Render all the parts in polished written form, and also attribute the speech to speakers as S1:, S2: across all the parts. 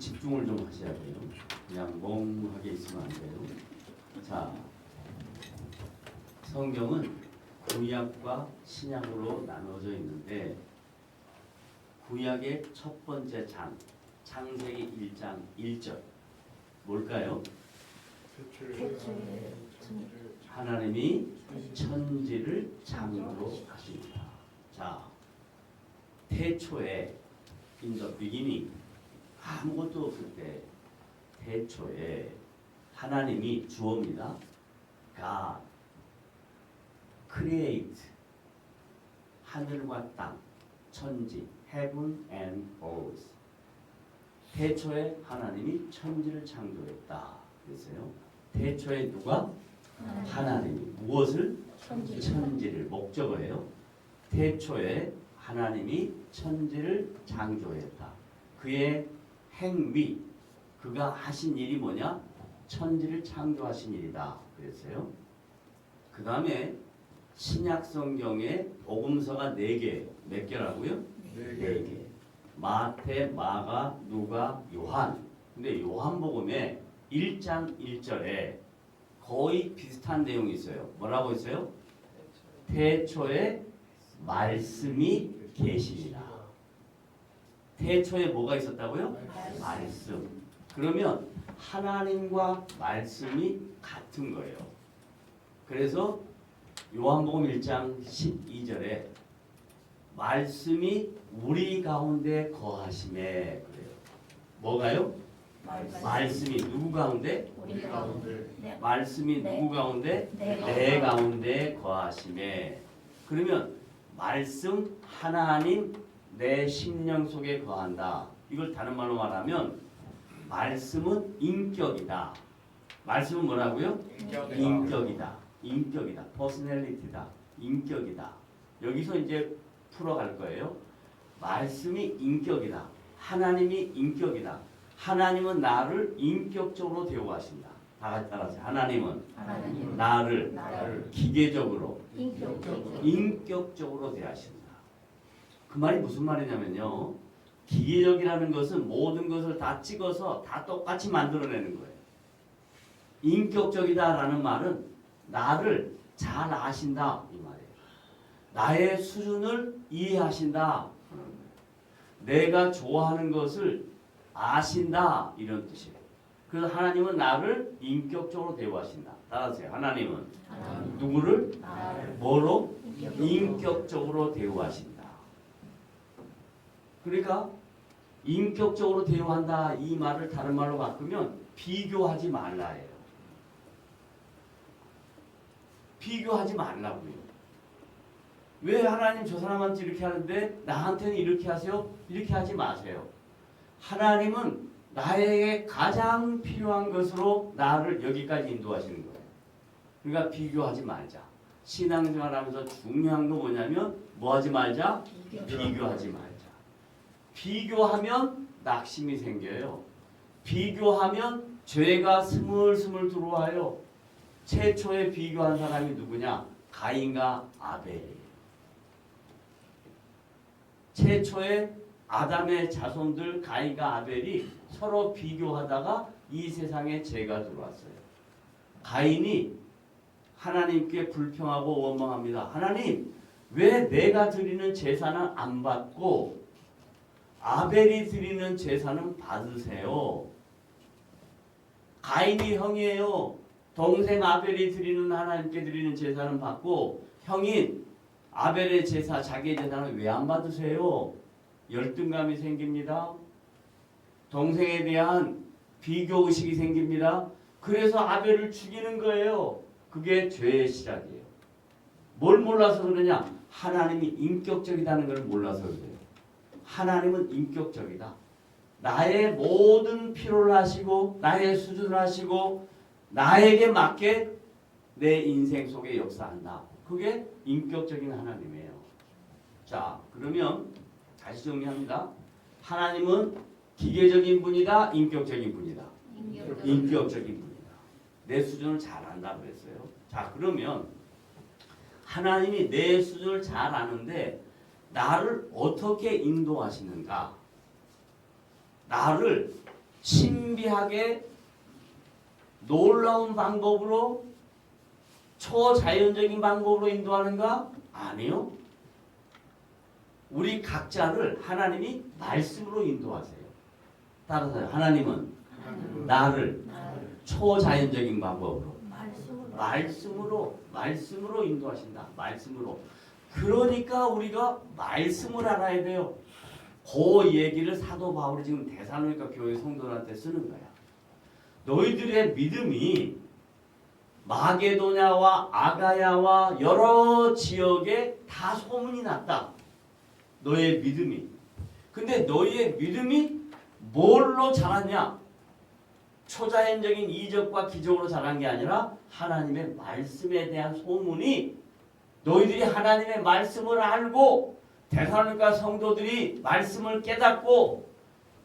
S1: 집중을 좀 하셔야 돼요. 그냥 멍하게 있으면 안 돼요. 자, 성경은 구약과 신약으로 나눠져 있는데 구약의 첫 번째 장, 창세기 1장 1절 뭘까요? 하나님이 천지를 창조하십니다. 자, 태초에 in the beginning 아무것도 없을 때 태초에 하나님이 주어입니다. God create 하늘과 땅, 천지 heaven and earth 태초에 하나님이 천지를 창조했다 그랬어요. 태초에 누가? 하나님이 무엇을? 천지를 목적어예요. 태초에 하나님이 천지를 창조했다. 그의 행위, 그가 하신 일이 뭐냐? 천지를 창조하신 일이다 그랬어요. 그 다음에 신약 성경에 복음서가 4개, 몇 개라고요? 4개. 마태, 마가, 누가, 요한. 근데 요한복음에 1장 1절에 거의 비슷한 내용이 있어요. 뭐라고 있어요? 태초에 말씀이 계시니라. 태초에 뭐가 있었다고요? 말씀. 그러면 하나님과 말씀이 같은 거예요. 그래서 요한복음 1장 12절에 말씀이 우리 가운데 거하심에 그래요. 뭐가요? 말씀이 누구 가운데?
S2: 우리 가운데. 네.
S1: 말씀이
S2: 네.
S1: 누구 가운데?
S2: 네.
S1: 내 가운데 거하심에. 그러면 말씀 하나님 내 심령 속에 거한다. 이걸 다른 말로 말하면 말씀은 인격이다. 말씀은 뭐라고요? 인격이다. 인격이다. 퍼스널리티다. 인격이다. 여기서 이제 풀어갈 거예요. 말씀이 인격이다. 하나님이 인격이다. 하나님은 나를 인격적으로 대우하신다. 다 같이 따라하세요. 하나님은 나를 기계적으로 인격적으로 대하신다. 그 말이 무슨 말이냐면요. 기계적이라는 것은 모든 것을 다 찍어서 다 똑같이 만들어내는 거예요. 인격적이다라는 말은 나를 잘 아신다 이 말이에요. 나의 수준을 이해하신다. 내가 좋아하는 것을 아신다 이런 뜻이에요. 그래서 하나님은 나를 인격적으로 대우하신다. 따라하세요. 하나님은 누구를? 뭐로? 인격적으로 대우하신다. 그러니까 인격적으로 대우한다 이 말을 다른 말로 바꾸면 비교하지 말라예요. 비교하지 말라고요. 왜 하나님 저 사람한테 이렇게 하는데 나한테는 이렇게 하세요? 이렇게 하지 마세요. 하나님은 나에게 가장 필요한 것으로 나를 여기까지 인도하시는 거예요. 그러니까 비교하지 말자. 신앙생활하면서 중요한 거 뭐냐면 뭐 하지 말자? 비교하지 말자. 비교하면 낙심이 생겨요. 비교하면 죄가 스물스물 들어와요. 최초에 비교한 사람이 누구냐? 가인과 아벨이에요. 최초에 아담의 자손들 가인과 아벨이 서로 비교하다가 이 세상에 죄가 들어왔어요. 가인이 하나님께 불평하고 원망합니다. 하나님, 왜 내가 드리는 제사는 안 받고 아벨이 드리는 제사는 받으세요? 가인이 형이에요. 동생 아벨이 드리는 하나님께 드리는 제사는 받고 형인 아벨의 제사, 자기의 제사는 왜 안 받으세요? 열등감이 생깁니다. 동생에 대한 비교의식이 생깁니다. 그래서 아벨을 죽이는 거예요. 그게 죄의 시작이에요. 뭘 몰라서 그러냐? 하나님이 인격적이라는 걸 몰라서 그래요. 하나님은 인격적이다. 나의 모든 필요를 하시고 나의 수준을 하시고 나에게 맞게 내 인생 속에 역사한다. 그게 인격적인 하나님이에요. 자, 그러면 다시 정리합니다. 하나님은 기계적인 분이다, 인격적인 분이다. 인격적인 분이다. 내 수준을 잘 안다 그랬어요. 자, 그러면 하나님이 내 수준을 잘 아는데 나를 어떻게 인도하시는가? 나를 신비하게 놀라운 방법으로 초자연적인 방법으로 인도하는가? 아니요. 우리 각자를 하나님이 말씀으로 인도하세요. 따라서요. 하나님은 나를 초자연적인 방법으로 말씀으로 인도하신다. 말씀으로. 그러니까 우리가 말씀을 알아야 돼요. 그 얘기를 사도 바울이 지금 데살로니가 교회 성도들한테 쓰는 거야. 너희들의 믿음이 마게도냐와 아가야와 여러 지역에 다 소문이 났다. 너의 믿음이. 근데 너희의 믿음이 뭘로 자랐냐? 초자연적인 이적과 기적으로 자란 게 아니라 하나님의 말씀에 대한 소문이 너희들이 하나님의 말씀을 알고 데살로니가 성도들이 말씀을 깨닫고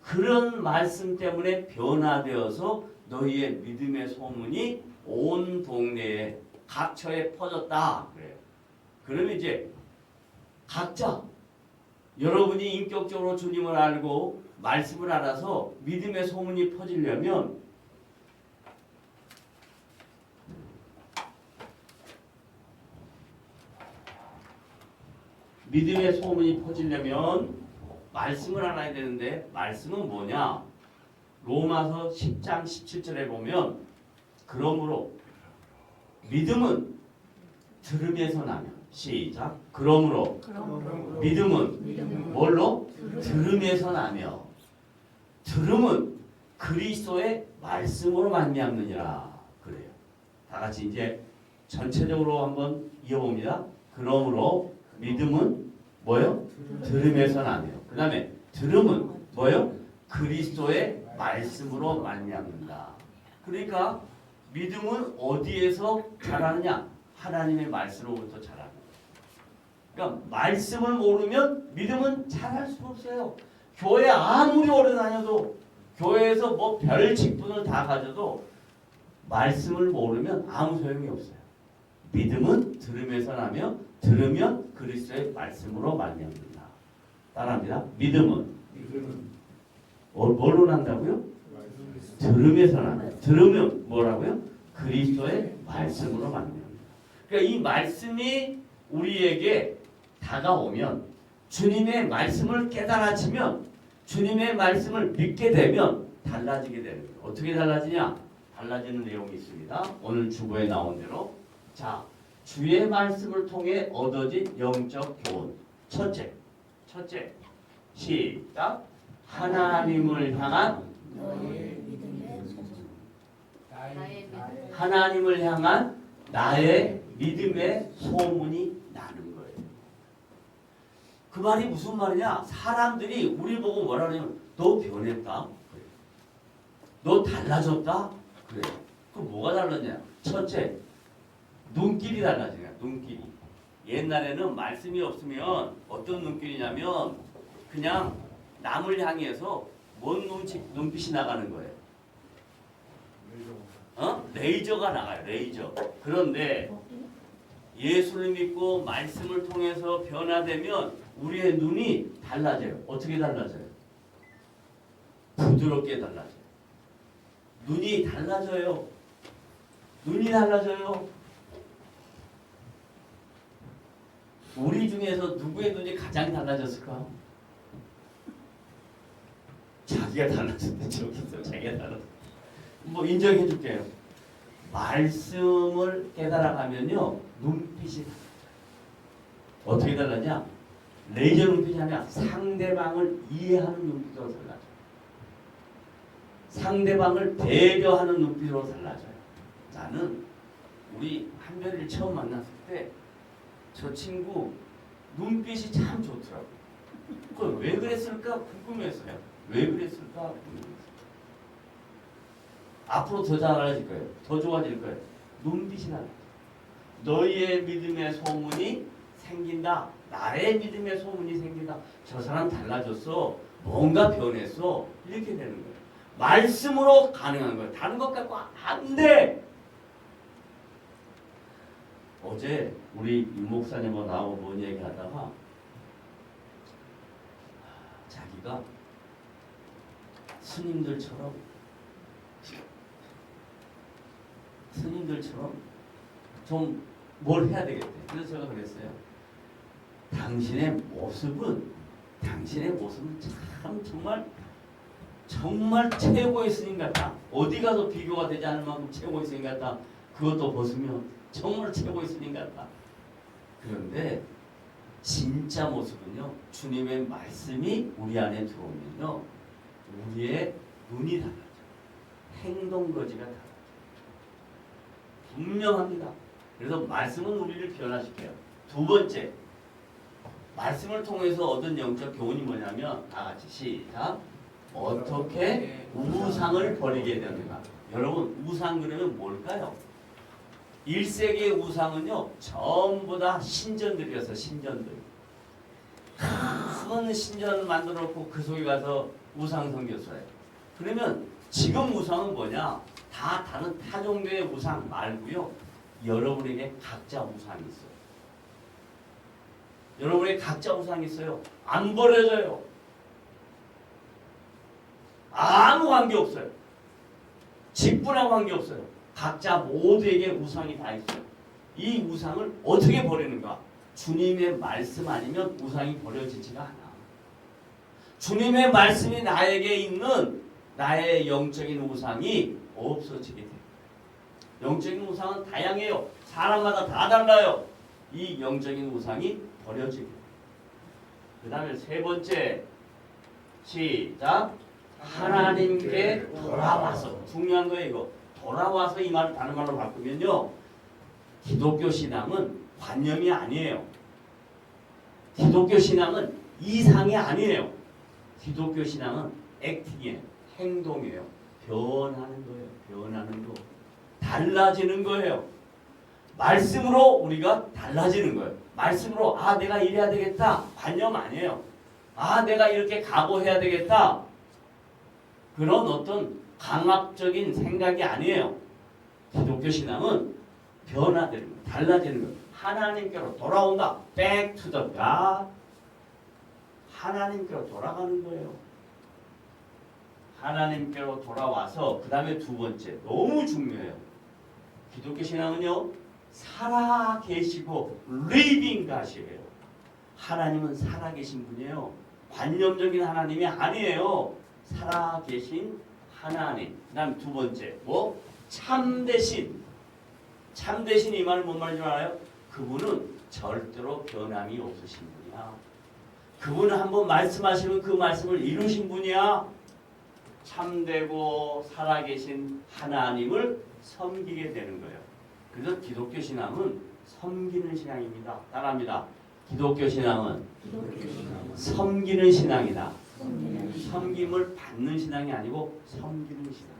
S1: 그런 말씀 때문에 변화되어서 너희의 믿음의 소문이 온 동네에 각처에 퍼졌다. 그래요. 그러면 이제 각자 여러분이 인격적으로 주님을 알고 말씀을 알아서 믿음의 소문이 퍼지려면 믿음의 소문이 퍼지려면 말씀을 알아야 되는데 말씀은 뭐냐? 로마서 10장 17절에 보면 그러므로 믿음은 들음에서 나며 시작 그러므로 믿음은 뭘로? 들음에서 나며 들음은 그리스도의 말씀으로 말미암느니라 그래요. 다 같이 이제 전체적으로 한번 이어봅니다. 그러므로 믿음은 뭐요? 들음에서 나며 그 다음에 들음은 뭐요? 그리스도의 말씀으로 말미암는다. 그러니까 믿음은 어디에서 자라느냐? 하나님의 말씀으로부터 자라는 거예요. 그러니까 말씀을 모르면 믿음은 자랄 수가 없어요. 교회 아무리 오래 다녀도 교회에서 뭐 별 직분을 다 가져도 말씀을 모르면 아무 소용이 없어요. 믿음은 들음에서 나며 들으면 그리스도의 말씀으로 말미암는다. 따라합니다. 믿음은 뭘로 난다고요? 들음에서 나며 들으면 뭐라고요? 그리스도의 말씀으로 말미암는다. 그러니까 이 말씀이 우리에게 다가오면 주님의 말씀을 깨달아지면 주님의 말씀을 믿게 되면 달라지게 되는 거예요. 어떻게 달라지냐? 달라지는 내용이 있습니다. 오늘 주보에 나온 대로 자 주의 말씀을 통해 얻어진 영적 교훈. 첫째 시작 하나님을 향한 하나님을 향한 나의 믿음의 소문이 나는 거예요. 그 말이 무슨 말이냐? 사람들이 우리 보고 뭐라 그러냐면 너 변했다. 그래. 너 달라졌다. 그래. 그럼 뭐가 달랐냐? 첫째, 눈길이 달라지냐. 눈길이. 옛날에는 말씀이 없으면 어떤 눈길이냐면 그냥 남을 향해서 뭔 눈빛이 나가는 거예요. 레이저가 나가요. 레이저. 그런데 예수를 믿고 말씀을 통해서 변화되면 우리의 눈이 달라져요. 어떻게 달라져요? 부드럽게 달라져요. 눈이 달라져요. 눈이 달라져요. 우리 중에서 누구의 눈이 가장 달라졌을까? 자기가 달라졌대. 저기서 자기가 달라졌대. 뭐 인정해 줄게요. 말씀을 깨달아가면요 눈빛이 어떻게 달라냐? 레이저 눈빛이 아니라 상대방을 이해하는 눈빛으로 달라져요. 상대방을 배려하는 눈빛으로 달라져요. 나는 우리 한별이를 처음 만났을 때 저 친구 눈빛이 참 좋더라고요. 그걸 왜 그랬을까 궁금했어요. 왜 그랬을까 궁금했어요. 앞으로 더 잘해질 거예요. 더 좋아질 거예요. 눈빛이 달라요. 너희의 믿음의 소문이 생긴다. 나의 믿음의 소문이 생긴다. 저 사람 달라졌어. 뭔가 변했어. 이렇게 되는 거예요. 말씀으로 가능한 거예요. 다른 것 갖고 안 돼. 어제 우리 임 목사님하고 나하고 뭔 얘기하다가 자기가 스님들처럼 스님들처럼 좀 뭘 해야 되겠대. 그래서 제가 그랬어요. 당신의 모습은 참 정말 최고의 스님 같다. 어디 가서 비교가 되지 않을 만큼 최고의 스님 같다. 그것도 벗으면 정말 최고의 스님 같다. 그런데 진짜 모습은요, 주님의 말씀이 우리 안에 들어오면요, 우리의 눈이 달라져. 행동거지가 달라져. 분명합니다. 그래서 말씀은 우리를 변화시켜요. 두 번째, 말씀을 통해서 얻은 영적 교훈이 뭐냐면, 다 같이 시작. 어떻게 우상을 버리게 되는가. 여러분, 우상 그러면 뭘까요? 1세기의 우상은요, 전부 다 신전들이었어요. 신전들. 큰 신전을 만들어 놓고 그 속에 가서 우상 섬겼어요. 그러면 지금 우상은 뭐냐? 다 다른 타 종교의 우상 말고요. 여러분에게 각자 우상이 있어요. 여러분에게 각자 우상이 있어요. 안 버려져요. 아무 관계 없어요. 직분하고 관계 없어요. 각자 모두에게 우상이 다 있어요. 이 우상을 어떻게 버리는가? 주님의 말씀 아니면 우상이 버려지지가 않아. 주님의 말씀이 나에게 있는 나의 영적인 우상이 없어지게 돼요. 영적인 우상은 다양해요. 사람마다 다 달라요. 이 영적인 우상이 버려지고. 그 다음에 세 번째, 시작. 하나님께 돌아와서. 중요한 거예요 이거. 돌아와서 이 말을 다른 말로 바꾸면요, 기독교 신앙은 관념이 아니에요. 기독교 신앙은 이상이 아니에요. 기독교 신앙은 액팅이에요. 행동이에요. 변하는 거예요. 변하는 거. 달라지는 거예요. 말씀으로 우리가 달라지는 거예요. 말씀으로 내가 이래야 되겠다. 관념 아니에요. 내가 이렇게 각오해야 되겠다. 그런 어떤 강압적인 생각이 아니에요. 기독교 신앙은 변화되는 거예요. 달라지는 거예요. 하나님께로 돌아온다. Back to the God. 하나님께로 돌아가는 거예요. 하나님께로 돌아와서 그 다음에 두 번째, 너무 중요해요. 기독교 신앙은요, 살아 계시고 living God이에요. 하나님은 살아 계신 분이에요. 관념적인 하나님이 아니에요. 살아 계신 하나님. 그 다음 두 번째, 참되신. 참되신 이 말은 뭔 말인지 알아요? 그분은 절대로 변함이 없으신 분이야. 그분은 한번 말씀하시면 그 말씀을 이루신 분이야. 참되고 살아계신 하나님을 섬기게 되는 거예요. 그래서 기독교 신앙은 섬기는 신앙입니다. 따라합니다. 기독교 신앙은 섬기는 신앙이다. 섬김을 받는 신앙이 아니고 섬기는 신앙.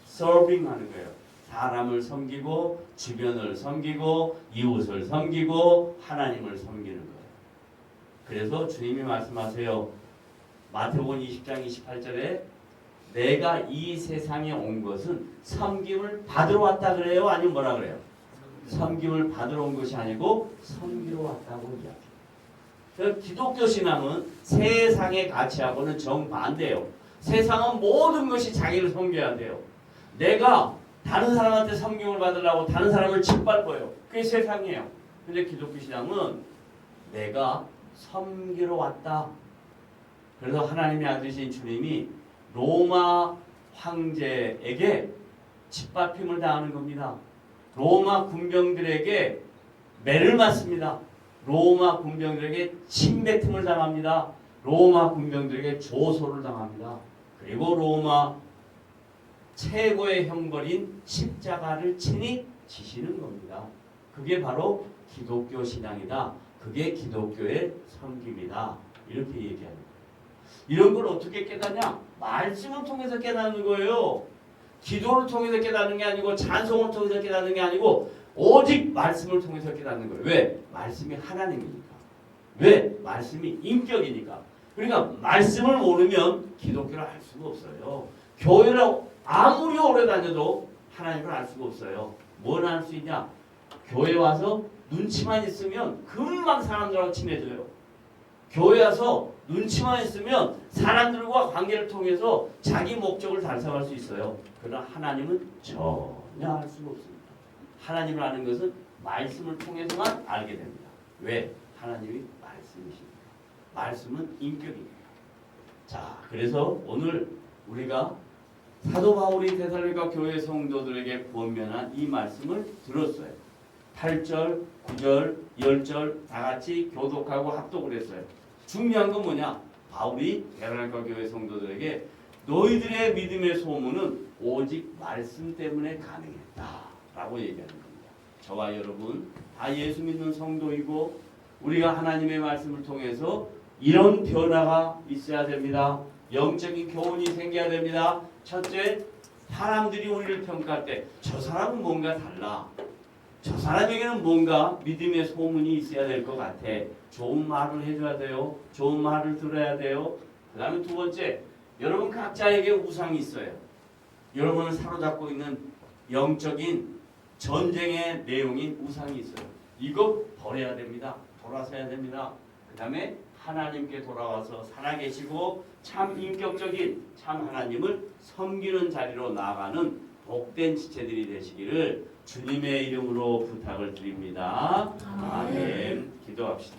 S1: 서빙 하는 거예요. 사람을 섬기고 주변을 섬기고 이웃을 섬기고 하나님을 섬기는 거예요. 그래서 주님이 말씀하세요. 마태복음 20장 28절에 내가 이 세상에 온 것은 섬김을 받으러 왔다 그래요? 아니면 뭐라 그래요? 섬김을 받으러 온 것이 아니고 섬기러 왔다고 이야기해요. 그래서 기독교 신앙은 세상의 가치하고는 정반대예요. 세상은 모든 것이 자기를 섬겨야 돼요. 내가 다른 사람한테 섬김을 받으려고 다른 사람을 짓밟아요. 그게 세상이에요. 근데 기독교 신앙은 내가 섬기러 왔다. 그래서 하나님의 아들이신 주님이 로마 황제에게 짓밟힘을 당하는 겁니다. 로마 군병들에게 매를 맞습니다. 로마 군병들에게 침뱉음을 당합니다. 로마 군병들에게 조소를 당합니다. 그리고 로마 최고의 형벌인 십자가를 친히 지시는 겁니다. 그게 바로 기독교 신앙이다. 그게 기독교의 섬김이다. 이렇게 얘기합니다. 이런 걸 어떻게 깨닫냐? 말씀을 통해서 깨닫는 거예요. 기도를 통해서 깨닫는 게 아니고 찬송을 통해서 깨닫는 게 아니고 오직 말씀을 통해서 깨닫는 거예요. 왜? 말씀이 하나님이니까. 왜? 말씀이 인격이니까. 그러니까 말씀을 모르면 기독교를 알 수가 없어요. 교회를 아무리 오래 다녀도 하나님을 알 수가 없어요. 뭘 알 수 있냐? 교회 와서 눈치만 있으면 금방 사람들하고 친해져요. 교회 와서 눈치만 있으면 사람들과 관계를 통해서 자기 목적을 달성할 수 있어요. 그러나 하나님은 전혀 알 수가 없습니다. 하나님을 아는 것은 말씀을 통해서만 알게 됩니다. 왜? 하나님이 말씀이십니다. 말씀은 인격입니다. 자, 그래서 오늘 우리가 사도 바울이 데살로니가 교회 성도들에게 권면한 이 말씀을 들었어요. 8절, 9절, 10절 다 같이 교독하고 합독을 했어요. 중요한 건 뭐냐? 바울이 데살로니가 교회 성도들에게 너희들의 믿음의 소문은 오직 말씀 때문에 가능했다라고 얘기하는 겁니다. 저와 여러분 다 예수 믿는 성도이고 우리가 하나님의 말씀을 통해서 이런 변화가 있어야 됩니다. 영적인 교훈이 생겨야 됩니다. 첫째, 사람들이 우리를 평가할 때 저 사람은 뭔가 달라. 저 사람에게는 뭔가 믿음의 소문이 있어야 될 것 같아. 좋은 말을 해줘야 돼요. 좋은 말을 들어야 돼요. 그 다음에 두 번째, 여러분 각자에게 우상이 있어요. 여러분을 사로잡고 있는 영적인 전쟁의 내용인 우상이 있어요. 이거 버려야 됩니다. 돌아서야 됩니다. 그 다음에 하나님께 돌아와서 살아계시고 참 인격적인 참 하나님을 섬기는 자리로 나아가는 복된 지체들이 되시기를 주님의 이름으로 부탁을 드립니다. 아멘. 기도합시다.